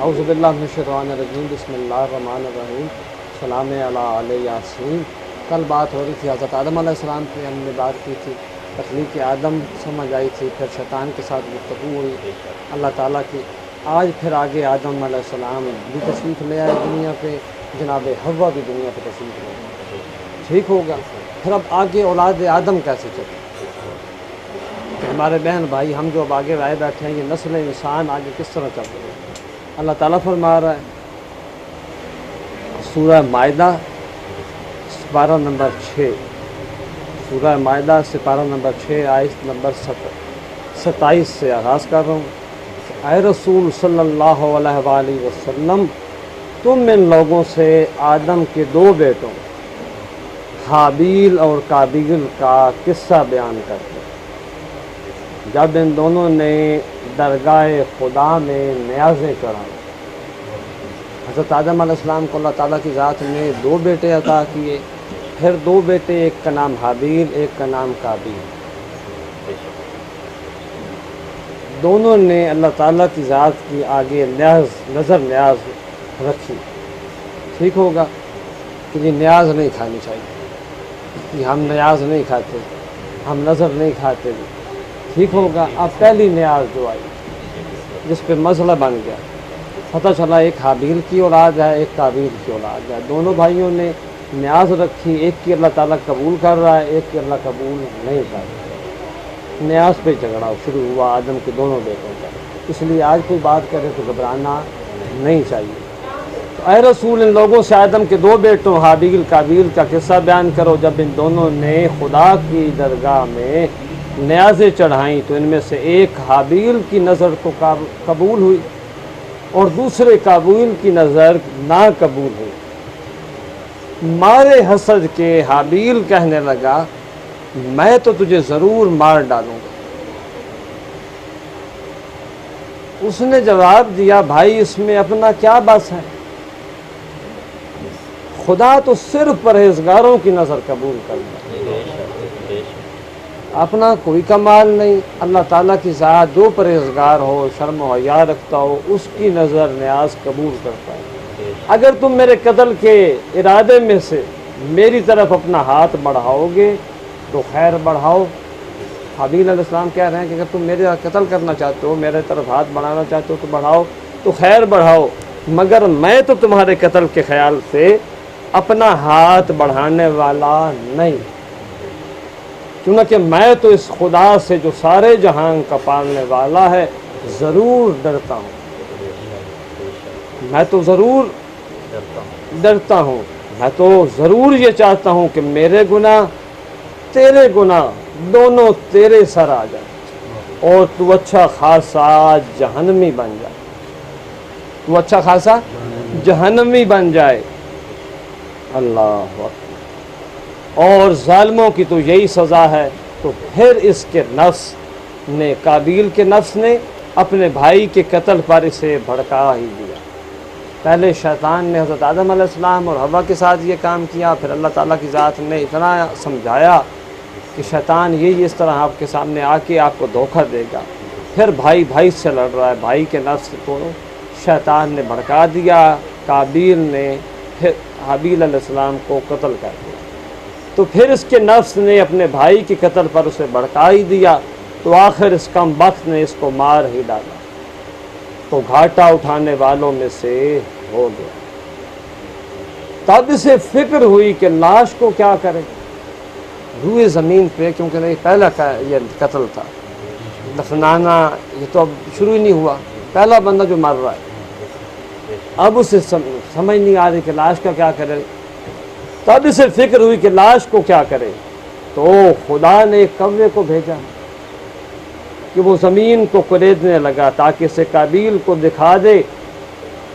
اعوذ باللہ من الشیطان الرجیم، بسم اللہ الرحمن الرحیم، سلام علی یاسین۔ کل بات ہو رہی تھی حضرت آدم علیہ السلام کی، ہم نے بات کی تھی، تخلیق آدم سمجھ آئی تھی، پھر شیطان کے ساتھ گفتگو ہوئی اللہ تعالیٰ کی۔ آج پھر آگے آدم علیہ السلام بھی تشریف لے آئے دنیا پہ، جناب حوا بھی دنیا پہ تشریف لے آئے، ٹھیک ہوگا۔ پھر اب آگے اولاد آدم کیسے چلے؟ ہمارے بہن بھائی ہم جو اب آگے رائے بیٹھے ہیں، یہ نسل انسان آگے کس طرح چل رہی ہے؟ اللہ تعالیٰ فرما رہا ہے سورہ مائدہ سپارہ نمبر 6، سورہ مائدہ سپارہ نمبر 6 آیت نمبر 27 سے آغاز کر رہا ہوں۔ اے رسول صلی اللہ علیہ وآلہ وسلم، تم ان لوگوں سے آدم کے 2 بیٹوں حابیل اور قابیل کا قصہ بیان کرتے جب ان دونوں نے درگاہ خدا میں نیازیں چڑھائیں۔ حضرت آدم علیہ السلام کو اللہ تعالیٰ کی ذات نے 2 بیٹے عطا کیے، پھر 2 بیٹے، ایک کا نام حابیل، ایک کا نام قابیل۔ دونوں نے اللہ تعالیٰ کی ذات کی آگے نظر نیاز رکھی، ٹھیک ہوگا کہ یہ نیاز نہیں کھانی چاہیے، یہ ہم نیاز نہیں کھاتے، ہم نظر نہیں کھاتے، ٹھیک ہوگا۔ اب پہلی نیاز جو آئی جس پہ مسئلہ بن گیا، پتہ چلا ایک حابیل کی اولاد ہے، ایک قابیل کی اولاد ہے، دونوں بھائیوں نے نیاز رکھی، ایک کی اللہ تعالیٰ قبول کر رہا ہے، ایک کی اللہ قبول نہیں کر رہا، نیاز پہ جھگڑا شروع ہوا آدم کے دونوں بیٹوں کا۔ اس لیے آج کوئی بات کرے تو گھبرانا نہیں چاہیے۔ تو اے رسول، ان لوگوں سے آدم کے 2 بیٹوں حابیل قابیل کا قصہ بیان کرو جب ان دونوں نے خدا کی درگاہ میں نیازیں چڑھائیں، تو ان میں سے ایک حابیل کی نظر تو قبول ہوئی اور دوسرے قابیل کی نظر ناقبول ہوئی۔ مارے حسد کے حابیل کہنے لگا، میں تو تجھے ضرور مار ڈالوں گا۔ اس نے جواب دیا، بھائی اس میں اپنا کیا بس ہے، خدا تو صرف پرہیزگاروں کی نظر قبول کرتا ہے، اپنا کوئی کمال نہیں۔ اللہ تعالیٰ کی ذات جو پرہیزگار ہو، شرم و حیا رکھتا ہو، اس کی نظر نیاز قبول کرتا ہے۔ اگر تم میرے قتل کے ارادے میں سے میری طرف اپنا ہاتھ بڑھاؤ گے تو خیر بڑھاؤ۔ حابیل علیہ السلام کہہ رہے ہیں کہ اگر تم میرے قتل کرنا چاہتے ہو، میرے طرف ہاتھ بڑھانا چاہتے ہو تو بڑھاؤ، تو خیر بڑھاؤ، مگر میں تو تمہارے قتل کے خیال سے اپنا ہاتھ بڑھانے والا نہیں، چونکہ میں تو اس خدا سے جو سارے جہان کا پالنے والا ہے ضرور ڈرتا ہوں، میں تو ضرور ڈرتا ہوں، میں تو ضرور یہ چاہتا ہوں کہ میرے گناہ تیرے گناہ دونوں تیرے سر آ جائیں اور تو اچھا خاصا جہنمی بن جائے، تو اچھا خاصا جہنمی بن جائے۔ اللہ اکبر۔ اور ظالموں کی تو یہی سزا ہے۔ تو پھر اس کے نفس نے، قابیل کے نفس نے اپنے بھائی کے قتل پر اسے بھڑکا ہی دیا۔ پہلے شیطان نے حضرت آدم علیہ السلام اور حوا کے ساتھ یہ کام کیا، پھر اللہ تعالیٰ کی ذات نے اتنا سمجھایا کہ شیطان یہ اس طرح آپ کے سامنے آ کے آپ کو دھوکہ دے گا۔ پھر بھائی بھائی سے لڑ رہا ہے، بھائی کے نفس کو شیطان نے بھڑکا دیا، قابیل نے پھر حابیل علیہ السلام کو قتل کر دیا، تو پھر اس کے نفس نے اپنے بھائی کے قتل پر اسے بھڑکا ہی دیا، تو آخر اس کم بخت نے اس کو مار ہی ڈالا، تو گھاٹا اٹھانے والوں میں سے ہو گیا۔ تب اسے فکر ہوئی کہ لاش کو کیا کرے، روئے زمین پہ، کیونکہ نہیں پہلا یہ قتل تھا، دفنانا یہ تو اب شروع ہی نہیں ہوا، پہلا بندہ جو مر رہا ہے، اب اسے سمجھ نہیں آ رہی کہ لاش کا کیا کرے۔ تب اسے فکر ہوئی کہ لاش کو کیا کرے، تو خدا نے ایک کوے کو بھیجا کہ وہ زمین کو کریدنے لگا تاکہ اسے قابیل کو دکھا دے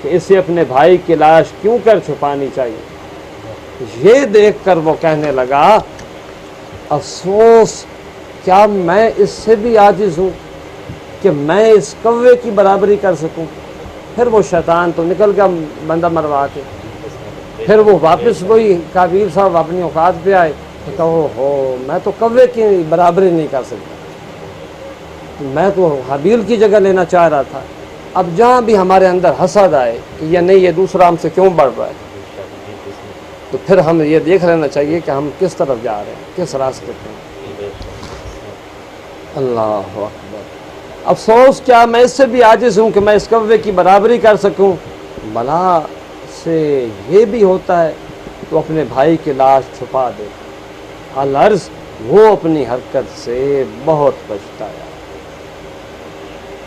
کہ اسے اپنے بھائی کی لاش کیوں کر چھپانی چاہیے۔ یہ دیکھ کر وہ کہنے لگا، افسوس، کیا میں اس سے بھی عاجز ہوں کہ میں اس کوے کی برابری کر سکوں۔ پھر وہ شیطان تو نکل گیا بندہ مروا کے، پھر وہ واپس وہی قابیل صاحب اپنی اوقات پہ آئے کہ کہو ہو، میں تو کوے کی برابری نہیں کر سکتا، میں تو حابیل کی جگہ لینا چاہ رہا تھا۔ اب جہاں بھی ہمارے اندر حسد آئے کہ یہ نہیں یہ دوسرا ہم سے کیوں بڑھ رہا ہے، تو پھر ہم یہ دیکھ لینا چاہیے کہ ہم کس طرف جا رہے ہیں، کس راستے پہ ہیں۔ اللہ اکبر۔ افسوس کیا میں اس سے بھی عاجز ہوں کہ میں اس کوے کی برابری کر سکوں؟ بلا سے یہ بھی ہوتا ہے تو اپنے بھائی کی لاش چھپا دے، العرض وہ اپنی حرکت سے بہت پچھتایا،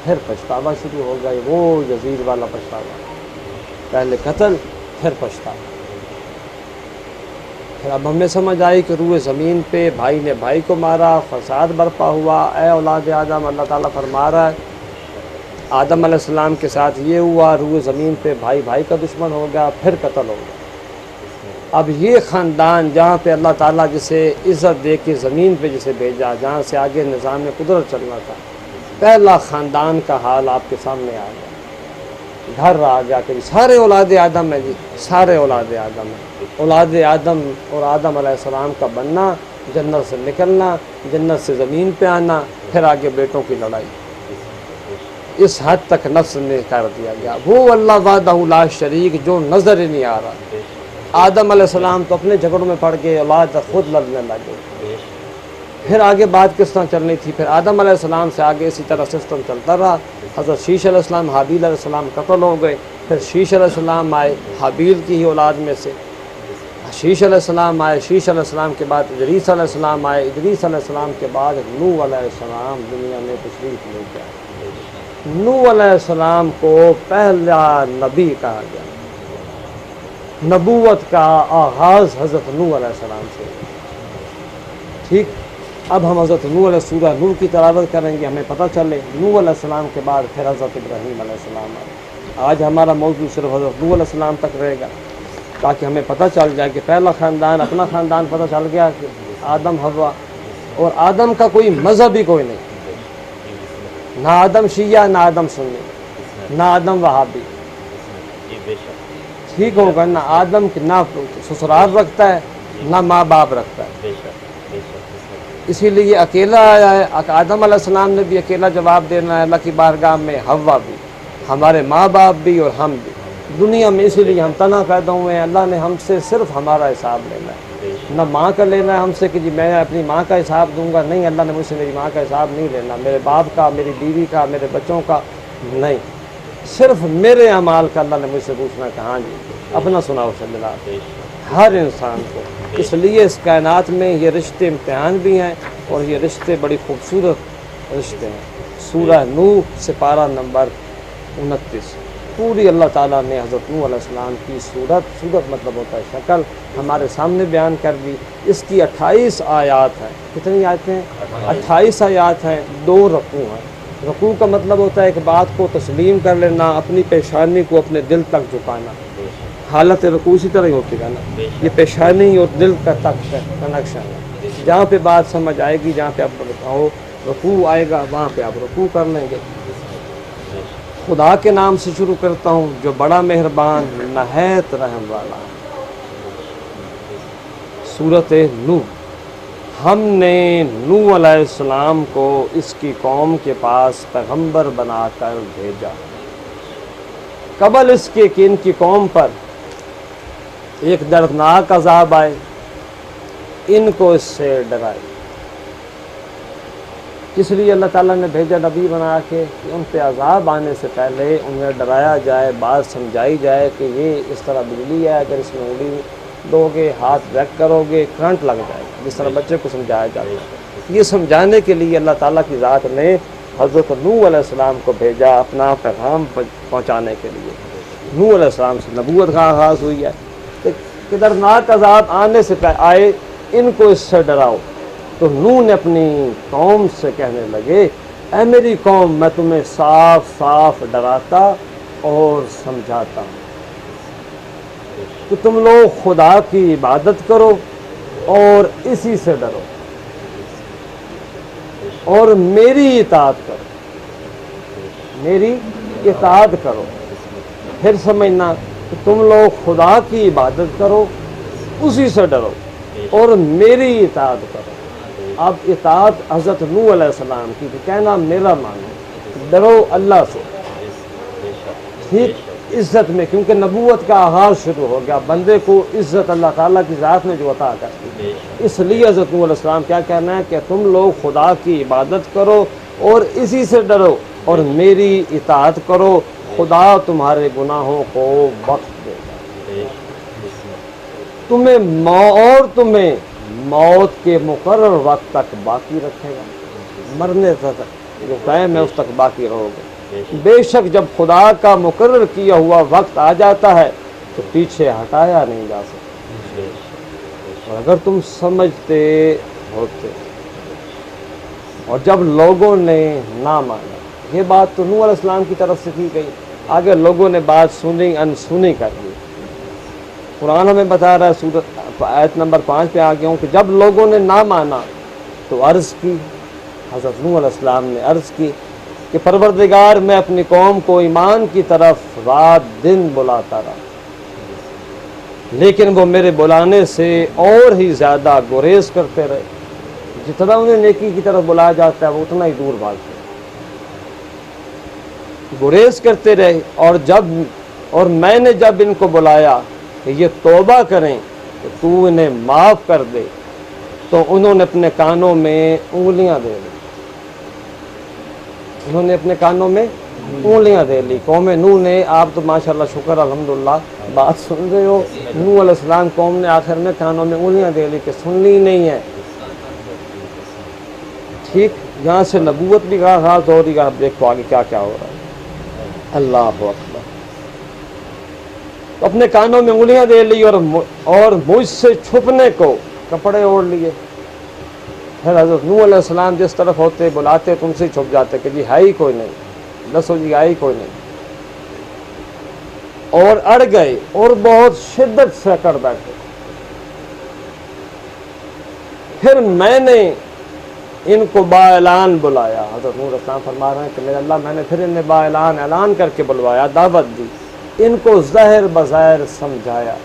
پھر پچھتاوا شروع ہو گئی، وہ یزید والا پچھتاوا، پہلے قتل پھر پچھتاوا۔ پھر اب ہمیں سمجھ آئی کہ روئے زمین پہ بھائی نے بھائی کو مارا، فساد برپا ہوا۔ اے اولاد آدم، اللہ تعالیٰ فرما رہا ہے آدم علیہ السلام کے ساتھ یہ ہوا، روئے زمین پہ بھائی بھائی کا دشمن ہو گیا، پھر قتل ہو گیا۔ اب یہ خاندان جہاں پہ اللہ تعالیٰ جسے عزت دے کے زمین پہ جسے بھیجا، جہاں سے آگے نظام قدرت چلنا تھا، پہلا خاندان کا حال آپ کے سامنے آ گیا، گھر آ گیا کہ سارے اولاد آدم ہیں، جی سارے اولاد آدم ہیں۔ اولاد آدم اور آدم علیہ السلام کا بننا، جنت سے نکلنا، جنت سے زمین پہ آنا، پھر آگے بیٹوں کی لڑائی، اس حد تک نفس نے کر دیا گیا۔ وہ اللہ وحدہ لا شریک جو نظر ہی نہیں آ رہا۔ آدم علیہ السلام تو اپنے جھگڑوں میں پڑ گئے، اولاد خود لڑنے لگے۔ پھر آگے بات کس طرح چلنی تھی؟ پھر آدم علیہ السلام سے آگے اسی طرح سسٹم چلتا رہا۔ حضرت شیش علیہ السلام، حابیل علیہ السلام قتل ہو گئے، پھر شیش علیہ السلام آئے حابیل کی ہی اولاد میں سے، شیش علیہ السلام آئے، شیش علیہ السلام کے بعد ادریس علیہ السلام آئے، ادریس علیہ السلام کے بعد نوح علیہ السلام دنیا میں تشریف لے گئے۔ نوح علیہ السلام کو پہلا نبی کہا گیا، نبوت کا آغاز حضرت نوح علیہ السلام سے۔ ٹھیک، اب ہم حضرت نوح علیہ سورہ نور کی تلاوت کریں گے، ہمیں پتہ چلے نوح علیہ السلام کے بعد پھر حضرت ابراہیم علیہ السلام آئے۔ آج ہمارا موضوع صرف حضرت نوح علیہ السلام تک رہے گا، تاکہ ہمیں پتہ چل جائے کہ پہلا خاندان، اپنا خاندان پتہ چل گیا کہ آدم حوا، اور آدم کا کوئی مذہب ہی کوئی نہیں، نہ آدم شیعہ، نہ آدم سنی، نہ آدم وہابی، ٹھیک ہوگا، نہ آدم نہ سسرال رکھتا ہے، نہ ماں باپ رکھتا ہے، اسی لیے اکیلا آیا ہے۔ آدم علیہ السلام نے بھی اکیلا جواب دینا ہے اللہ کی بارگاہ میں، حوا بھی، ہمارے ماں باپ بھی اور ہم بھی دنیا میں، اسی لیے ہم تنہا پیدا ہوئے ہیں۔ اللہ نے ہم سے صرف ہمارا حساب لینا ہے، نہ ماں کا لینا ہے ہم سے کہ جی میں اپنی ماں کا حساب دوں گا، نہیں، اللہ نے مجھ سے میری ماں کا حساب نہیں لینا، میرے باپ کا، میری بیوی کا، میرے بچوں کا نہیں، صرف میرے اعمال کا اللہ نے مجھ سے پوچھنا کہ ہاں جی اپنا سناؤ سے ملا ہر انسان کو۔ اس لیے اس کائنات میں یہ رشتے امتحان بھی ہیں، اور یہ رشتے بڑی خوبصورت رشتے ہیں۔ سورہ نوح سپارہ نمبر 29، پوری اللہ تعالیٰ نے حضرت نوح علیہ السلام کی صورت مطلب ہوتا ہے شکل، ہمارے سامنے بیان کر دی۔ اس کی 28 آیات ہیں۔ کتنی آیتیں ہیں؟ 28 آیات ہیں، 2 رکوع ہیں۔ رکوع کا مطلب ہوتا ہے ایک بات کو تسلیم کر لینا، اپنی پیشانی کو اپنے دل تک جھکانا۔ حالت رکوع اسی طرح ہی ہوتی ہے نا، یہ پیشانی اور دل کا تک کنیکشن ہے۔ جہاں پہ بات سمجھ آئے گی، جہاں پہ آپ بتاؤ رکوع آئے گا، وہاں پہ آپ رکوع کر لیں گے۔ خدا کے نام سے شروع کرتا ہوں جو بڑا مہربان نہایت رحم والا۔ سورۃ نوح۔ ہم نے نوح علیہ السلام کو اس کی قوم کے پاس پیغمبر بنا کر بھیجا، قبل اس کے کہ ان کی قوم پر ایک دردناک عذاب آئے، ان کو اس سے ڈرائے۔ اس لیے اللہ تعالیٰ نے بھیجا نبی بنا کے کہ ان پہ عذاب آنے سے پہلے انہیں ڈرایا جائے، بات سمجھائی جائے کہ یہ اس طرح بجلی ہے، اگر اس میں انگلی دو گے، ہاتھ بیک کرو گے، کرنٹ لگ جائے گا، جس طرح بچے کو سمجھایا جاتا ہے۔ یہ سمجھانے کے لیے اللہ تعالیٰ کی ذات نے حضرت نوح علیہ السلام کو بھیجا اپنا پیغام پہنچانے کے لیے۔ نوح علیہ السلام سے نبوت کا آغاز ہوئی ہے کہ دردناک عذاب آنے سے آئے، ان کو اس سے ڈراؤ۔ تو نوح نے اپنی قوم سے کہنے لگے، اے میری قوم، میں تمہیں صاف صاف ڈراتا اور سمجھاتا ہوں کہ تم لوگ خدا کی عبادت کرو اور اسی سے ڈرو اور میری اطاعت کرو، میری اطاعت کرو۔ پھر سمجھنا کہ تم لوگ خدا کی عبادت کرو، اسی سے ڈرو اور میری اطاعت کرو۔ اب اطاعت حضرت نوح علیہ السلام کی، کہ کہنا میرا مانو، ڈرو اللہ سے، ٹھیک عزت میں، کیونکہ نبوت کا آغاز شروع ہو گیا، بندے کو عزت اللہ تعالیٰ کی ذات میں جو عطا کرتی ہے۔ اس لیے حضرت نوح علیہ السلام کیا کہنا ہے کہ تم لوگ خدا کی عبادت کرو اور اسی سے ڈرو اور میری اطاعت کرو، خدا تمہارے گناہوں کو بخش دے گا، تمہیں موت کے مقرر وقت تک باقی رکھے گا، مرنے تک جو قائم ہے اس تک باقی رہو گے۔ بے شک جب خدا کا مقرر کیا ہوا وقت آ جاتا ہے تو پیچھے ہٹایا نہیں جا سکتا، اور اگر تم سمجھتے ہوتے۔ اور جب لوگوں نے نہ مانا، یہ بات تو نوح علیہ السلام کی طرف سے کی گئی، آگے لوگوں نے بات سنی انسنی کر دی۔ قرآن ہمیں بتا رہا ہے، سورۃ آیت نمبر 5 پہ آ گیا ہوں کہ جب لوگوں نے نہ مانا تو عرض کی، حضرت نوح علیہ السلام نے عرض کی کہ پروردگار میں اپنی قوم کو ایمان کی طرف رات دن بلاتا رہا، لیکن وہ میرے بلانے سے اور ہی زیادہ گریز کرتے رہے، جتنا انہیں نیکی کی طرف بلایا جاتا ہے وہ اتنا ہی دور بھاگتے گریز کرتے رہے۔ اور میں نے جب ان کو بلایا کہ یہ توبہ کریں کہ تو انہیں معاف کر دے، تو انہوں نے اپنے کانوں میں انگلیاں دے لی، انہوں نے اپنے کانوں میں انگلیاں دے لی۔ قوم نوح نے، آپ تو ماشاءاللہ شکر الحمدللہ بات سن رہے ہو، نوح علیہ السلام قوم نے آخر میں کانوں میں انگلیاں دے لی کہ سننی نہیں ہے۔ ٹھیک، یہاں سے نبوت بھی آغاز ہو رہی ہے، آپ دیکھو آگے کیا کیا ہو رہا ہے۔ اللہ اکبر، اپنے کانوں میں انگلیاں دے لی اور مجھ سے چھپنے کو کپڑے اوڑھ لیے۔ پھر حضرت نوح علیہ السلام جس طرف ہوتے بلاتے تم سے چھپ جاتے کہ جی ہے ہی کوئی نہیں، دسو جی ہے ہی کوئی نہیں، اور اڑ گئے اور بہت شدت سے اکڑ بیٹھے۔ پھر میں نے ان کو با اعلان بلایا، حضرت نوح علیہ السلام فرما رہے ہیں کہ میرے اللہ میں نے پھر انہیں با اعلان اعلان کر کے بلوایا، دعوت دی، ان کو ظاہر بظاہر سمجھایا۔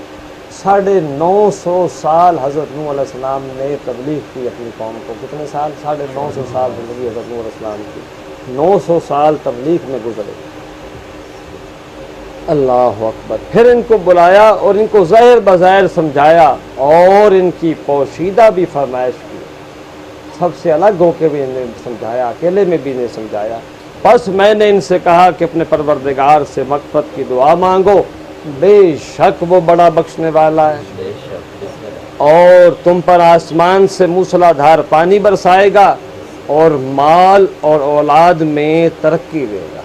950 سال حضرت نوح علیہ السلام نے تبلیغ کی اپنی قوم کو۔ کتنے سال؟ 950 سال زندگی حضرت نوح علیہ السلام کی، 900 سال تبلیغ میں گزرے۔ اللہ اکبر، پھر ان کو بلایا اور ان کو ظاہر بظاہر سمجھایا اور ان کی پوشیدہ بھی فرمائش کی، سب سے الگ ہو کے بھی انہیں سمجھایا، اکیلے میں بھی انہیں سمجھایا۔ بس میں نے ان سے کہا کہ اپنے پروردگار سے مغفرت کی دعا مانگو، بے شک وہ بڑا بخشنے والا ہے، اور تم پر آسمان سے موسلا دھار پانی برسائے گا اور مال اور اولاد میں ترقی دے گا۔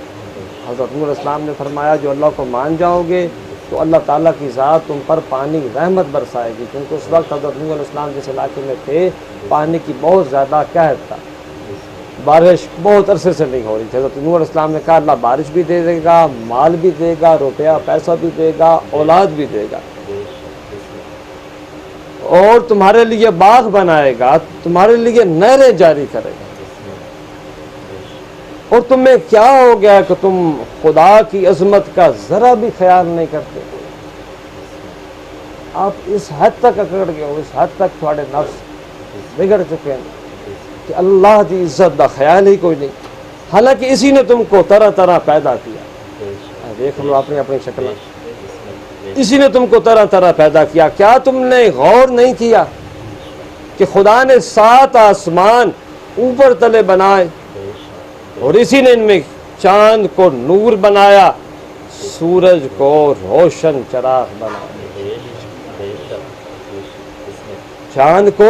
حضرت نوح علیہ السلام نے فرمایا جو اللہ کو مان جاؤ گے تو اللہ تعالیٰ کی ذات تم پر پانی رحمت برسائے گی، کیونکہ اس وقت حضرت نوح علیہ السلام جس علاقے میں تھے پانی کی بہت زیادہ قحط تھا، بارش بہت عرصے سے نہیں ہو رہی تھی۔ حضرت نوح علیہ السلام نے کہا اللہ بارش بھی دے دے گا، مال بھی دے گا، روپیہ پیسہ بھی دے گا، اولاد بھی دے گا، اور تمہارے لیے باغ بنائے گا، تمہارے لیے نہریں جاری کرے گا۔ اور تمہیں کیا ہو گیا کہ تم خدا کی عظمت کا ذرا بھی خیال نہیں کرتے؟ آپ اس حد تک اکڑ گئے ہو، اس حد تک تھوڑے نفس بگڑ چکے ہیں کہ اللہ کی عزت کا خیال ہی کوئی نہیں، حالانکہ اسی نے تم کو طرح طرح پیدا کیا۔ دیکھ لو اپنی اپنی شکل، اسی نے تم کو طرح طرح پیدا کیا۔ کیا تم نے غور نہیں کیا کہ خدا نے 7 آسمان اوپر تلے بنائے اور اسی نے ان میں چاند کو نور بنایا، سورج کو روشن چراغ بنایا، چاند کو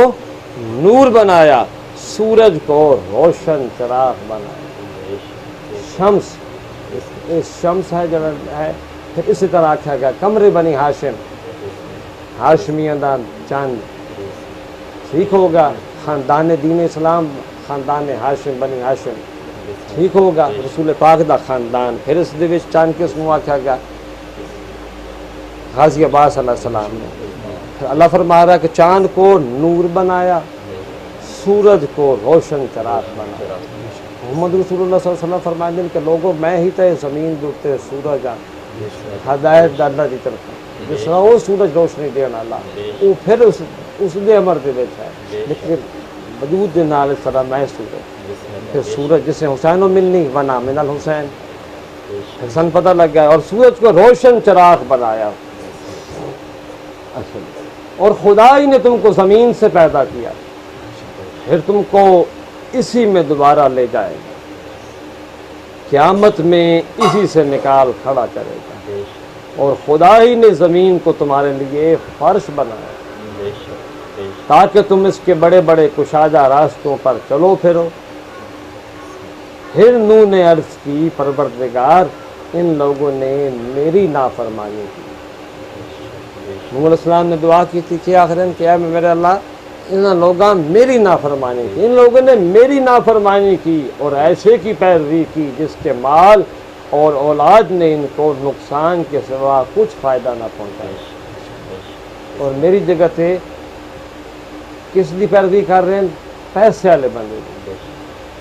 نور بنایا، سورج کو روشن چراغ بنایا۔ شمس، شمس ہے جو ہے، پھر اسی طرح آکھا گیا کمر بنی ہاشم، ہاشمیان دا چاند، ٹھیک ہوگا، خاندان دین اسلام، خاندان ہاشم بنی ہاشم، ٹھیک ہوگا، رسول پاک دا خاندان، پھر اس دے وچ چاند کس نو آکھا گیا؟ غازی عباس علیہ السلام نے۔ پھر اللہ فرما رہا ہے کہ چاند کو نور بنایا، سورج کو روشن چراغ بنایا۔ محمد رسول اللہ صلی اللہ علیہ وسلم فرمائیں کہ لوگوں میں ہی تے زمین دے اوتے سورج آ ہدایت دا اللہ دی طرف، جس طرح وہ سورج روشنی دین والا وہ پھر اس دے امر دے وچ ہے، لیکن وجود دے نال اس طرح میں سورج، پھر سورج جسے حسین و ملنی ونا من الحسین، حسن پتہ لگ گیا، اور سورج کو روشن چراغ بنایا، اور خدا ہی نے تم کو زمین سے پیدا کیا، پھر تم کو اسی میں دوبارہ لے جائے گا، قیامت میں اسی سے نکال کھڑا کرے گا، اور خدا ہی نے زمین کو تمہارے لیے فرش بنایا تاکہ تم اس کے بڑے بڑے کشادہ راستوں پر چلو پھرو۔ پھر نوح نے عرض کی، پروردگار ان لوگوں نے میری نافرمانی کی۔ نوح علیہ السلام نے دعا کی تھی کہ آخرین کیا ہے میرے اللہ، ان لوگوں میری نافرمانی کی، ان لوگوں نے میری نافرمانی کی اور ایسے کی پیروی کی جس کے مال اور اولاد نے ان کو نقصان کے سوا کچھ فائدہ نہ پہنچایا، اور میری جگہ تھے کس دی پیروی کر رہے ہیں؟ پیسے والے بندے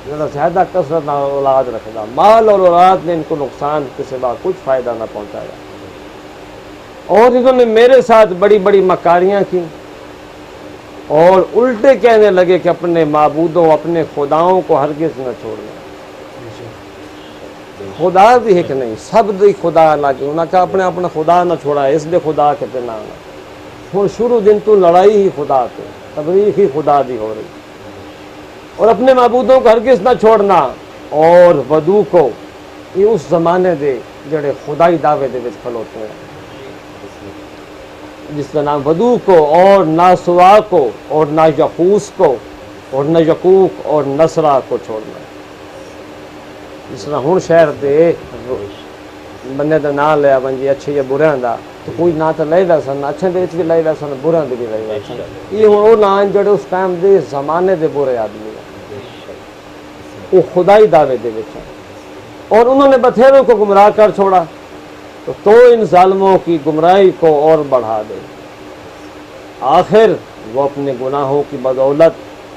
ذرا زیادہ کثرت اولاد رکھنا، مال اور اولاد نے ان کو نقصان کے سوا کچھ فائدہ نہ پہنچایا، اور انہوں نے میرے ساتھ بڑی بڑی مکاریاں کی، اور الٹے کہنے لگے کہ اپنے معبودوں اپنے خداؤں کو ہرگز نہ چھوڑنا۔ خدا بھی ایک نہیں، سب دی خدا لگے، انہوں نے کہا اپنے اپنا خدا نہ چھوڑا، اس لیے خدا کہتے نہ ہوں شروع دن تو لڑائی ہی خدا تو تبریک ہی خدا دی ہو رہی، اور اپنے معبودوں کو ہرگز نہ چھوڑنا، اور ودو کو، یہ اس زمانے دے جڑے خدائی دعوے دے وچ کھلوتے ہیں، جس کا نام ودو کو اور ناسوا کو اور نہ یقوس کو اور نہ یقوق اور نصرہ کو چھوڑنا۔ جس طرح ہن شہر دے بندے دا نام لیا بنجی اچھے یا برے دا، تو کوئی نہ تو لے دا سن، اچھے دے وچ بھی لے دا سن، برے دے بھی لے دا سن، یہ ہن وہ نام جڑے اس ٹائم دے زمانے دے برے آدمی ہیں، وہ خدائی دعوے دے وچ ہیں، اور انہوں نے بتھیروں کو گمراہ کر چھوڑا، تو ان ظالموں کی گمراہی کو اور بڑھا دے۔ آخر وہ اپنے گناہوں کی بدولت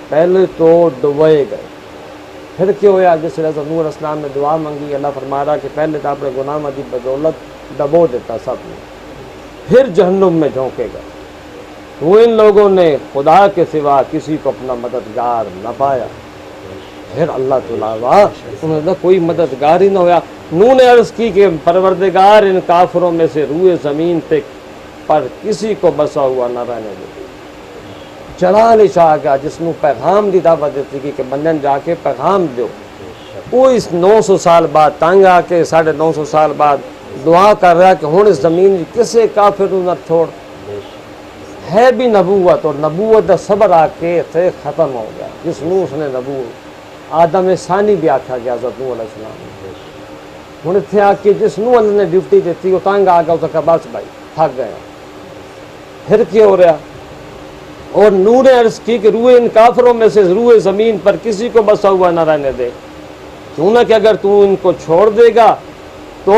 پہلے تو ڈبوئے گئے، پھر کیا ہوا؟ جس طرح نوح علیہ السلام نے دعا مانگی، اللہ فرما رہا کہ پہلے تو اپنے گناہ کی بدولت ڈبو دیتا سب نے، پھر جہنم میں جھونکے گا۔ تو ان لوگوں نے خدا کے سوا کسی کو اپنا مددگار نہ پایا، پھر اللہ تعالیٰ انہوں نے کوئی مددگار ہی نہ ہوا۔ نوح نے عرض کی کہ پروردگار ان کافروں میں سے روئے زمین پہ پر کسی کو بسا ہوا نہ رہنے دے۔ جلال چاہ گیا جس نے پیغام دی دعوت دیتی کی کہ بندن جا کے پیغام دیو، وہ اس 900 سال بعد تنگ آ کے 950 سال بعد دعا کر رہا کہ ہن اس زمین کسے کافر نہ چھوڑ، ہے بھی نبوت، اور نبوت دا صبر آ کے سے ختم ہو گیا، جس نو اس نے نبوت آدم ثانی بھی آکھا گیا حضرت نوح علیہ السلام، ہن اتنے آ کے جس نو اللہ نے ڈیوٹی دیتی وہ تنگ آ گیا، اس نے کہا بس بھائی تھک گیا، پھر کیا ہو رہا؟ اور نوح نے عرض کی کہ روئے ان کافروں میں سے روئے زمین پر کسی کو بسا ہوا نہ رہنے دے، کیوں نہ کہ اگر تو ان کو چھوڑ دے گا تو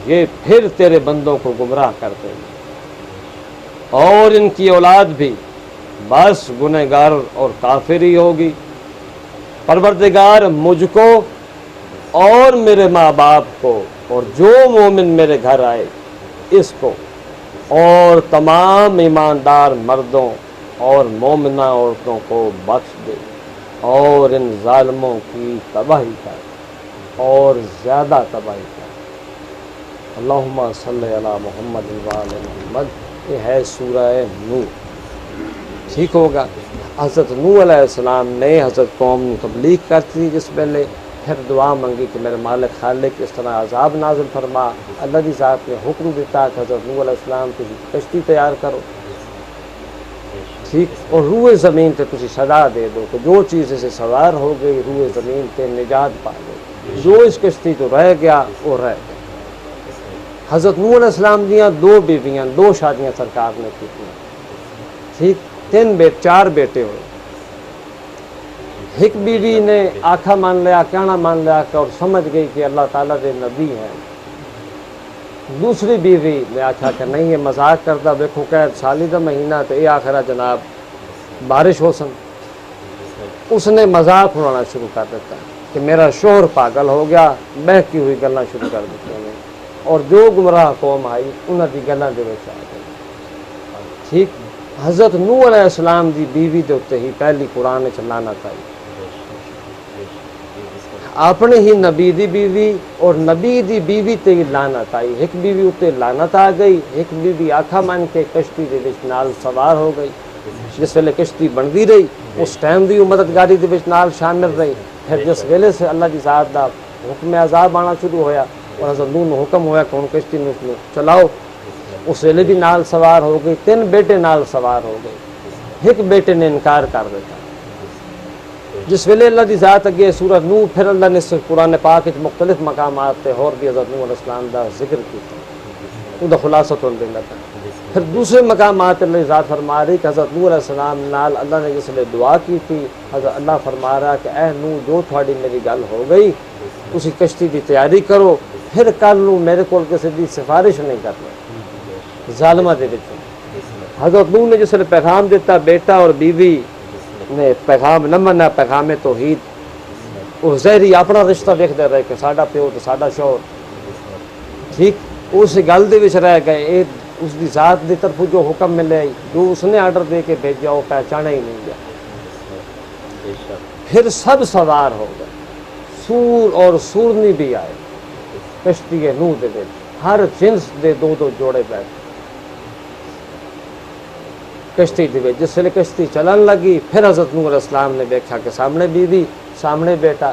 یہ پھر تیرے بندوں کو گمراہ کر دیں گے، اور ان کی اولاد بھی بس گنہگار اور کافر ہی ہوگی۔ پروردگار مجھ کو اور میرے ماں باپ کو اور جو مومن میرے گھر آئے اس کو اور تمام ایماندار مردوں اور مومنہ عورتوں کو بخش دے، اور ان ظالموں کی تباہی کر اور زیادہ تباہی کر۔ اللہم صلی علی محمد وعلی محمد، یہ ہے سورہ نوح، ٹھیک ہوگا۔ حضرت نوح علیہ السلام نے حضرت قوم تبلیغ کرتی تھی جس پہلے، پھر دعا منگی کہ میرے مالک خالق اس طرح عذاب نازل فرما، اللہ کی ذات نے حکم دیتا کہ حضرت نوح علیہ السلام کی کشتی تیار کرو، ٹھیک، اور روئے زمین پہ کچھ سزا دے دو کہ جو چیز اسے سوار ہو گئی روئے زمین پہ نجات پا گئی، جو اس کشتی تو رہ گیا وہ رہ گیا۔ حضرت نوح علیہ السلام دیاں 2 بیویاں، 2 شادیاں سرکار نے کی تھیں، ٹھیک، 4 بیٹے ہوئے، ایک بیوی نے آکھا مان لیا، کہنا مان لیا اور سمجھ گئی کہ اللہ تعالیٰ دے نبی ہیں، دوسری بیوی نے آکھا کہ نہیں یہ مذاق کرتا، دیکھو کہ سالی دا مہینہ تو یہ آخرا جناب بارش ہو سن، اس نے مذاق اڑانا شروع کر دیتا کہ میرا شوہر پاگل ہو گیا، بہکی ہوئی گلاں شروع کر دیتی ہیں، اور جو گمراہ قوم آئی انہاں دی گلاں دے وچ آ گئی، ٹھیک۔ حضرت نوح علیہ السلام دی بیوی دے اتے ہی پہلی قرآن وچ لعنت آئی، اپنے ہی نبی دی بیوی اور نبی دی بیوی تے لعنت آئی. ایک بیوی اتے لعنت آ گئی, ایک بیوی آکھا من کے کشتی دے وچ نال سوار ہو گئی. جس ویلے کشتی بندی رہی اس ٹائم بھی وہ مددگاری دے وچ نال شامل رہی. پھر جس ویلے سے اللہ دی ذات دا حکم عذاب آنا شروع ہویا اور حضرت نوح نو حکم ہویا کہ ہن کشتی نو چلاؤ, اس ویلے بھی نال سوار ہو گئی. 3 بیٹے نال سوار ہو گئے. ایک بیٹے نے انکار کر دیتا. جس ویلے اللہ دی ذات اگے سورہ نوح, پھر اللہ نے قرآن پاک وچ مختلف مقامات تے اور بھی حضرت نوح علیہ السلام دا ذکر کیتا. وہ خلاصہ تو دے لگا. پھر دوسرے مقامات اللہ ذات فرما رہی کہ حضرت نوح علیہ السلام نال اللہ نے جس ویلے دعا کی تھی, حضرت اللہ فرما رہا کہ اے نوح جو تھوڑی میری گل ہو گئی تسی کشتی دی تیاری کرو, پھر کل نو میرے کول کسی دی سفارش نہیں کرنا ظالمہ دے وچ. حضرت نوح نے جس ویلے پیغام دیتا, بیٹا اور بیوی نے پیغام نہ منا, پیغام توحید, وہ ظاہری اپنا رشتہ دیکھتے رہے کہ ساڈا پیو تو ساڈا شوہر ٹھیک, اس گل دے وچ رہ گئے. اس دی ذات دی طرف جو حکم ملے جو اس نے آرڈر دے کے بھیجا وہ پہچانا ہی نہیں گیا. پھر سب سوار ہو گئے, سور اور سورنی بھی آئے کشتی نوح دے وچ, ہر جنس دے 2 جوڑے بیٹھے کشتی دے وچ. جس ویلے کشتی چلن لگی پھر حضرت نوح علیہ السلام نے دیکھا کہ سامنے بیوی سامنے بیٹا,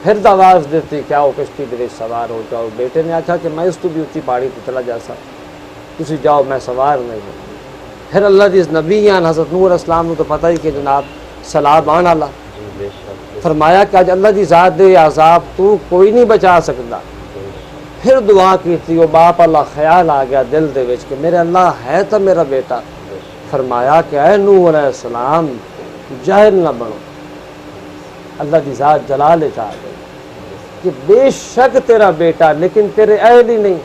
پھر آواز دیتی کہ آؤ کشتی دے وچ سوار ہو جاؤ. بیٹے نے آکھا کہ میں اس تو بھی اونچی پہاڑی تے چلا جا سا, تسی جاؤ میں سوار نہیں ہوں. پھر اللہ دی نبی حضرت نوح علیہ السلام نے تو پتہ ہی کہ جناب سیلاب آن والا, فرمایا کہ اج اللہ دی ذات دے عذاب تو کوئی نہیں بچا سکتا. پھر دعا کی تھی, وہ باپ اللہ خیال آ گیا دل دے وچ کہ میرے اللہ ہے تو میرا بیٹا. فرمایا کہ اے نوح علیہ السلام جاہل نہ بنو. اللہ دی ذات جلال چاہ گئی کہ بے شک تیرا بیٹا لیکن تیرے اہل ہی نہیں.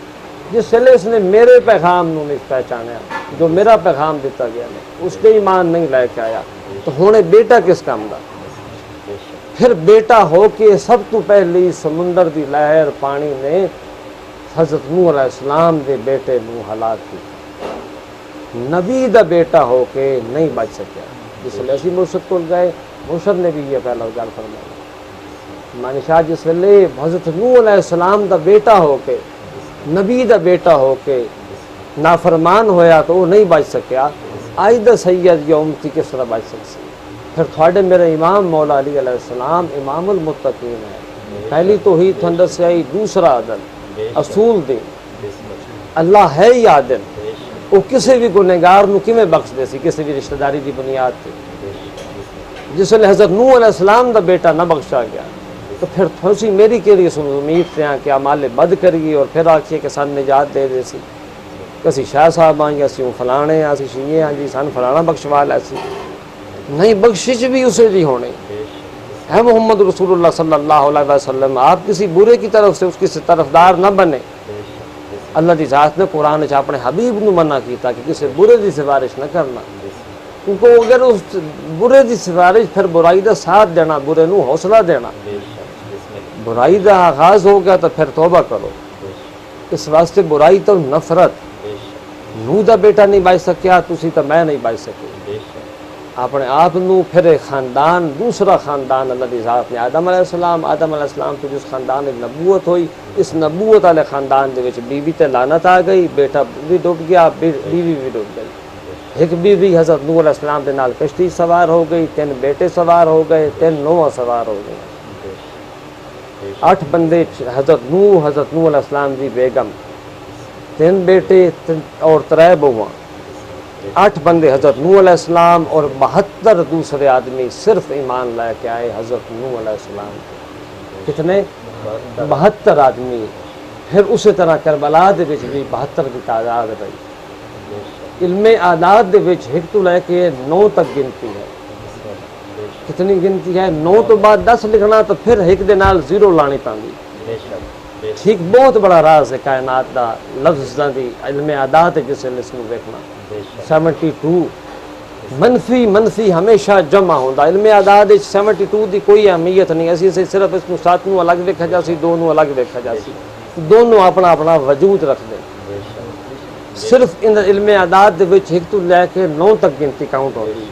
جس ویلے اس نے میرے پیغام نو نہیں پہچانیا جو میرا پیغام دیتا گیا نے, اس کے ایمان نہیں لے کے آیا, تو ہونے بیٹا کس کام دا. پھر بیٹا ہو کے سب تو پہلی سمندر دی لہر پانی نے حضرت نوح علیہ السلام دے بیٹے نو ہلاک کی. نبی دا بیٹا ہو کے نہیں بچ سکیا. جس ویلے اسی مرشد کو گئے, مرشد نے بھی یہ پہلا گل فرمایا مانی شاہ, جس ویلے حضرت نوح علیہ السلام دا بیٹا ہو کے نبی دا بیٹا ہو کے نافرمان ہویا تو وہ نہیں بچ سکیا. آج دا سید یا امتی کس طرح بچ سکسی. پھر تھوڑے میرے امام مولا علی علیہ السلام امام المتقین ہے. پہلی توحید تھنڈر سے آئی, دوسرا عدل اصول دے. اللہ ہے ہی عادل, وہ کسی بھی گنہگار نو کیویں بخش دے سی کسی بھی رشتہ داری دی بنیاد تے. جس ویلے حضرت نوح علیہ السلام دا بیٹا نہ بخشا گیا تو پھر تھوڑی میری کیڑی امید تھے کہ اعمال بد کریے اور پھر آکھیے کہ سن نجات دے دے سی کسی شاہ صاحب آئیں یا سی فلانے ہاں سی شیعے ہاں جی سن فلانا بخشوا لے سی. نہیں, بخشش بھی اسے دی ہونے ہے محمد رسول اللہ صلی اللہ علیہ وسلم. آپ کسی برے کی طرف سے اس کی طرفدار نہ بنے. اللہ دی ذات نے قرآن اپنے حبیب نو منع کیتا کہ کسی برے دی سفارش نہ کرنا, کیونکہ اگر اس برے دی سفارش پھر برائی دا ساتھ دینا, برے نو حوصلہ دینا. برائی دا آغاز ہو گیا تو پھر توبہ کرو. اس واسطے برائی تو نفرت. نوح دا بیٹا نہیں بچ سکیا, تسی تو میں نہیں بچ سکے. اپنے آپ نو پھر خاندان, دوسرا خاندان اللہ دی ذات نے آدم علیہ السلام, آدم علیہ السلام تو جس خاندان میں نبوت ہوئی, اس نبوت والے خاندان دے وچ بیوی تے لعنت آ گئی, بیٹا بھی ڈوب گیا, بیوی بھی ڈوب گئی. ایک بیوی حضرت نوح علیہ السلام دے نال کشتی سوار ہو گئی, 3 بیٹے سوار ہو گئے, 3 نوح سوار ہو گئے. 8 بندے حضرت نوح علیہ السلام دی بیگم, 3 بیٹے اور 3 بہواں. 8 بندے حضرت نوح علیہ السلام اور 72 دوسرے آدمی صرف ایمان لے کے آئے حضرت نوح علیہ السلام. کتنے؟ 72 آدمی. پھر اسی طرح کربلا دے وچ بھی 72 کی تعداد رہی. علم اعداد دے وچ 1 تو لے کے 9 تک گنتی ہے. کتنی گنتی ہے؟ 9 تو بعد 10 لکھنا تو پھر 1 دے نال 0 لانی پاندی. ٹھیک, بہت بڑا راز ہے کائنات دا لفظاں دی علم اعداد جس نے اس کو دیکھنا. 72 منفی ہمیشہ جمع ہوندا. علم اعداد 72 دی کوئی اہمیت نہیں. اسی سے صرف اس کو 7 نو الگ دیکھا جا سی, 2 نو الگ دیکھا جا سی, دونوں اپنا اپنا وجود رکھ دے. صرف ان علم اعداد دے وچ 1 تو لے کے 9 تک گنتی کاؤنٹ ہوئی.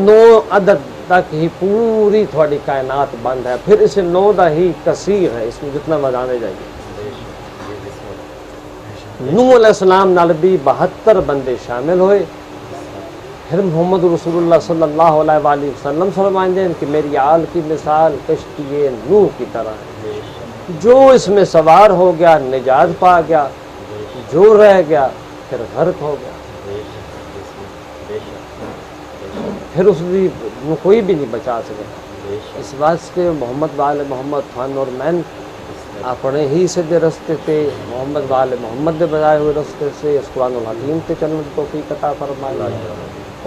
9 عدد تک ہی پوری تھوڑی کائنات بند ہے. پھر اسے 9 دا ہی کثیر ہے, اس میں جتنا مزانے جائیے. نوح علیہ السلام نال بھی 72 بندے شامل ہوئے. پھر محمد رسول اللہ صلی اللہ علیہ وآلہ وسلم فرمائیں کہ میری آل کی مثال کشتی نوح کی طرح ہے, جو اس میں سوار ہو گیا نجات پا گیا, جو رہ گیا پھر غرق ہو گیا. پھر اس بھی کوئی بھی نہیں بچا سکے. اس واسطے محمد وآل محمد فن اور مین اپنے ہی سیدھے رستے تے محمد وآل محمد دے بجائے ہوئے رستے سے اس قرآن الحکیم تے چلنے کی توفیق عطا فرمائے.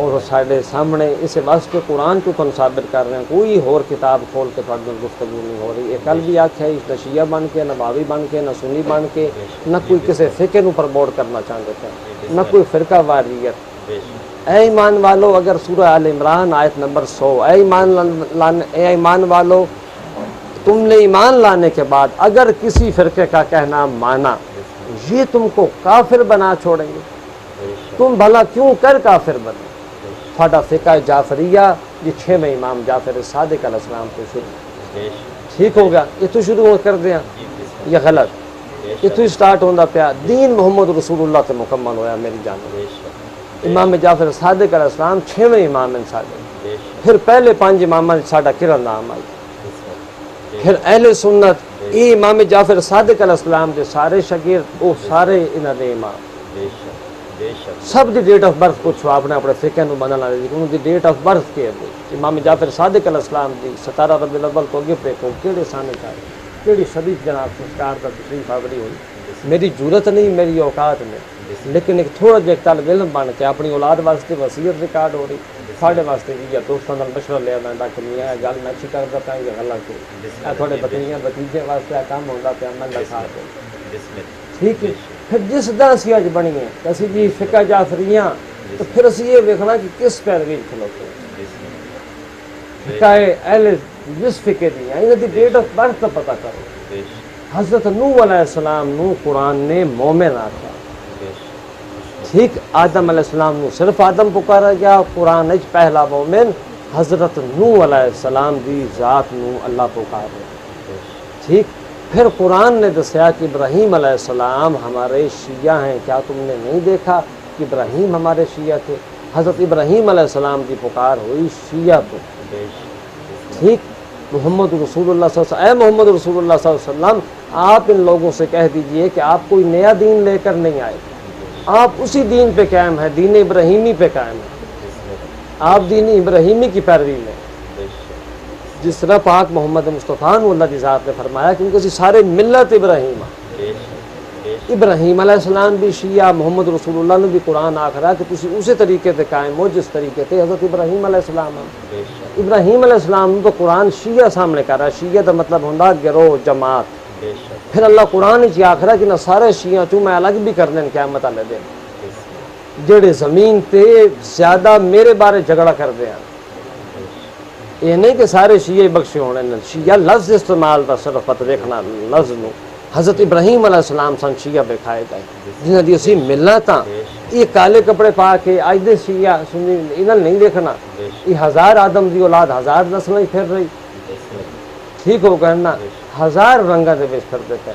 اور سارے سامنے اس واسطے قرآن کو تم ثابت کر رہے ہیں, کوئی اور کتاب کھول کے تھوڑے میں گفتگو نہیں ہو رہی. یہ کل بھی آخیا نہ شیعہ بن کے, نہ بھاوی بن کے, نہ سنی بن کے, نہ کوئی کسی فرقے نو پرموٹ کرنا چاہتے تھے, نہ کوئی فرقہ واریت. اے ایمان والو, اگر سورہ آل عمران آیت نمبر 100, اے ایمان والو تم نے ایمان لانے کے بعد اگر کسی فرقے کا کہنا مانا, یہ تم کو کافر بنا چھوڑیں گے. تم بھلا کیوں کر کافر بنے؟ تھوڑا فقہ جعفریہ یہ 6ویں امام جعفر صادق علیہ السلام کو شروع ٹھیک ہو گیا. یہ تو شروع کر دیا, یہ غلط, یہ تو اسٹارٹ ہوتا پیا. دین محمد رسول اللہ سے مکمل ہویا میری جان. امام جعفر صادق علیہ السلام 6ویں امام ہیں سارے. پھر پہلے 5 امام ساڈا کرا نام آئی. پھر اہل سنت یہ امام جعفر صادق علیہ السلام کے سارے شاگرد, وہ سارے انہوں نے امام سب دی ڈیٹ آف برتھ پوچھو اپنے اپنے فقہ نو بدلنے والے انہوں دی ڈیٹ آف برتھ کے ہے. امام جعفر صادق علیہ السلام دی 17 ربیع الاول تو اگے پہ کو کیڑے سانے کا کیڑی صدی جناب سرکار کا تشریف آوری ہوئی. میری ضرورت نہیں, میری اوقات میں, لیکن ایک تھوڑا جہا طالب علم بن کے اپنی اولاد واسطے وصیت ریکارڈ ہو رہی. ساڈے واسطے بھی یا دوستوں کا مشورہ لیا میں کہ میاں گل میں اچھی کرتا پیا یہ غلط ہے, تھوڑے بتیجے بتیجے واسطے کام ہوتا پیا میں دکھا دے. ٹھیک ہے. پھر جس طرح اسی اج بنی ہے اسی جی فقہ جعفریاں, تو پھر اسی یہ ویکھنا کہ کس پیروی کھلوتے ہیں. فقہ اہل جس فقہ دی انہاں دی ڈیٹ آف برتھ کا پتہ کرو. حضرت نوح علیہ السلام نو قرآن نے مومن آکھا. ٹھیک, آدم علیہ السلام نو صرف آدم پکارا گیا. قرآن وچ پہلا مومن حضرت نوح علیہ السلام دی ذات نو اللہ پکارے. ٹھیک. پھر قرآن نے دسیا کہ ابراہیم علیہ السلام ہمارے شیعہ ہیں. کیا تم نے نہیں دیکھا کہ ابراہیم ہمارے شیعہ تھے؟ حضرت ابراہیم علیہ السلام کی پکار ہوئی شیعہ تو. ٹھیک. محمد رسول اللہ صلی اللہ علیہ وسلم, اے محمد رسول اللہ صلی اللہ علیہ وسلم, آپ ان لوگوں سے کہہ دیجئے کہ آپ کوئی نیا دین لے کر نہیں آئے, آپ اسی دین پہ قائم ہیں, دین ابراہیمی پہ قائم ہیں. آپ دین ابراہیمی کی پیروی میں, جس طرح پاک محمد مصطفیٰ اللہ کی ذات نے فرمایا کہ ان کو سارے ملت ابراہیم. ابراہیم علیہ السلام بھی شیعہ, محمد رسول اللہ نے بھی قرآن آخرا کہ تسی اسی طریقے سے قائم ہو جس طریقے سے حضرت ابراہیم علیہ السلام ہیں. ابراہیم علیہ السلام تو قرآن شیعہ سامنے کر رہا ہے. شیعہ کا مطلب ہوتا گروہ جماعت. پھر اللہ قرآن چ آخرا کہ نہ سارے شیعہ چوں میں الگ بھی کر دیں قیامت والے دن, جڑے زمین تے زیادہ میرے بارے جھگڑا کر دیں. یہ نہیں کہ سارے شیعہ بخشے ہونے, شیعہ لفظ استعمال دا صرف پتہ دیکھنا لفظ نو. حضرت ابراہیم علیہ السلام سن شیعہ بکھائے گئے جنہاں دی اسی ملتاں. یہ کالے کپڑے پا کے اج دے شیعہ سنی انہاں نہیں دیکھنا, یہ 1000 آدم دی اولاد 1000 نسلاں ہی پھر رہی. ٹھیک ہو گیا نا, 1000 رنگاں دے وچ پھردے پے.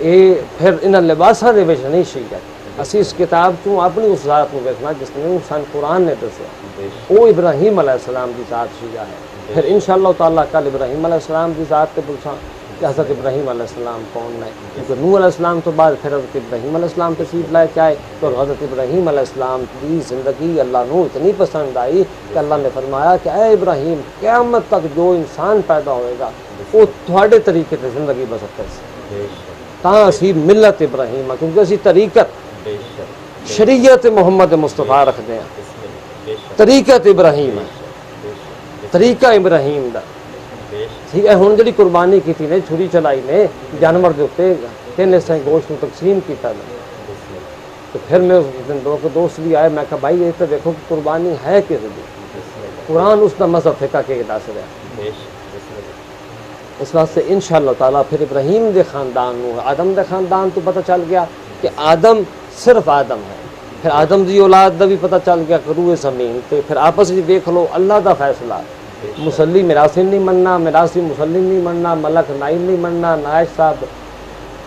یہ پھر انہاں لباساں دے وچ نہیں شیعہ. اسی اس کتاب چوں اپنی اس ذات کو دیکھنا جس نے سن قرآن نے دسیا, وہ ابراہیم علیہ السلام کی ذات شیعہ ہے. پھر انشاءاللہ تعالیٰ کل ابراہیم علیہ السلام کی ذات پہ پوچھا کہ حضرت ابراہیم علیہ السلام کون ہے, کیونکہ نوح علیہ السلام تو بعد پھر حضرت ابراہیم علیہ السلام تشریف لائے کے آئے. تو حضرت ابراہیم علیہ السلام کی زندگی اللہ نو اتنی پسند آئی کہ اللہ نے فرمایا کہ اے ابراہیم, قیامت تک جو انسان پیدا ہوئے گا وہ تھوڑے طریقے سے زندگی بسر کر سکے. تاں اسی ملت ابراہیم, کیونکہ اسی طریقت شریعت محمد مصطفیٰ رکھتے ہیں, طریقت ابراہیم ہے, طریقہ ابراہیم دا. ٹھیک ہے. ہن جڑی قربانی کیتی نے, چھری چلائی نے جانور دے اوتے 3 حصے گوشت نو تقسیم کیتا نے. تو پھر میں اس دن دوست بھی آئے, میں کہا بھائی یہ تو دیکھو کہ قربانی ہے کس دی, قرآن اس دا مذہب فقہ کے دس رہا. اس واسطے انشاءاللہ تعالیٰ پھر ابراہیم دے خاندان نو, آدم دے خاندان تو پتہ چل گیا کہ آدم صرف آدم ہے. پھر آدم دی اولاد دا بھی پتہ چل گیا کہ روئے زمین تے. پھر آپس میں دیکھ لو اللہ دا فیصلہ مسلی میراثی نہیں مننا، میراثی مسلی نہیں مننا، ملک نائب نہیں مننا، نائش صاحب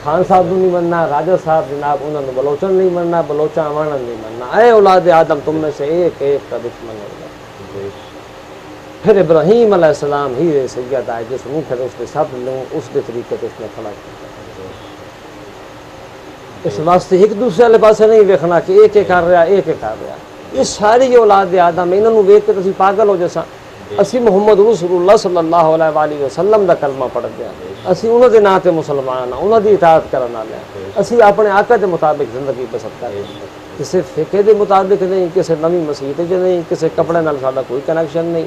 خان صاحب نہیں مننا، راجہ صاحب جناب انہوں نے بلوچن نہیں مننا، بلوچاں عوانن نہیں مننا۔ اے اولاد آدم تم میں سے ایک ایک کا دشمن ہوگا۔ پھر ابراہیم علیہ السلام ہی سید آئے جس نے پھر اس کے سب لوگ اس کے طریقے سے اس نے کھڑا کیا۔ اس واسطے ایک دوسرے والے پاسے نہیں ویکھنا کہ ایک ایک کر رہا ایک ایک کر رہا۔ یہ ساری اولاد آدم انہوں ویکھ کے تسی پاگل ہو جیسا اسی محمد رسول اللہ صلی اللہ علیہ وآلہ وسلم دا کلمہ پڑھ دیا، اسی انہوں دے نام تے مسلمان ہاں، انہوں دی اطاعت کرن والے ہیں، اسی اپنے آقا دے مطابق زندگی بسر کرتے ہیں، کسی فقہ دے مطابق نہیں، کسی نوی مسیحت جو نہیں، کسی کپڑے نال ساڈا کوئی کنیکشن نہیں،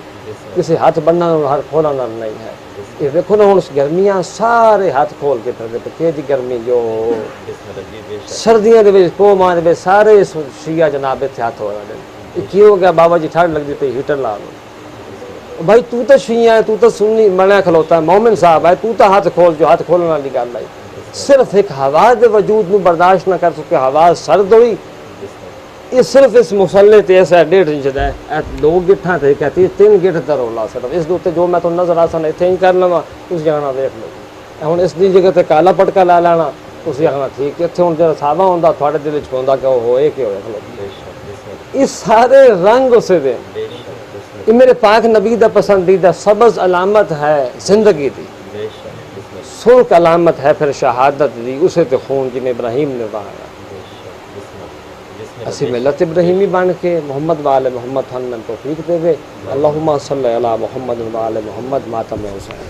کسی ہاتھ بننا ہر کھولا نال نہیں ہے۔ یہ دیکھو نا ہوں گرمیاں سارے ہاتھ کھول کے پھر دے کہ جی گرمی جو سردیاں دے وچ پو ماہ دے وچ سارے شیعہ جناب اتنے ہاتھ ہو رہے ہیں۔ کی ہو گیا بابا جی ٹھنڈ لگ دی ہیٹر لا لو، بھائی تو تو شیعہ ہے، تو تو سنی بنیا کھلوتا ہے، مومن صاحب ہے، تو تو ہاتھ کھول جو ہاتھ کھولنے والی گل ہے۔ صرف ایک ہوا دے وجود نو برداشت نہ کر سکے، ہوا سرد ہوئی، یہ صرف اس مسلے تے ایسا 1.5 انچ دا ہے، 2 گٹھاں تے کہتی 3 گٹھ دا رولا صرف اس دوتے جو میں تو نظر آسان اتنے ہی کر لواں اس جانا دیکھ لو، ہن اس دی جگہ تے کالا پٹکا لا لینا تسی آخنا ٹھیک ہے، اتنے ہوں جب صحابہ ہوندا تھوڑے دل وچ ہوندا کہ وہ یہ کیا ہوئے، اس سارے رنگ اسے دے۔ یہ میرے پاک نبی دا پسندیدہ سبز علامت ہے زندگی دی، سرخ علامت ہے پھر شہادت دی، اسے تے خون جن ابراہیم نے بہایا۔ اسی ملت ابراہیمی بن کے محمد وآل محمد ہن توفیق دے وے۔ اللہم صلی علی محمد وآل محمد ماتم حسین۔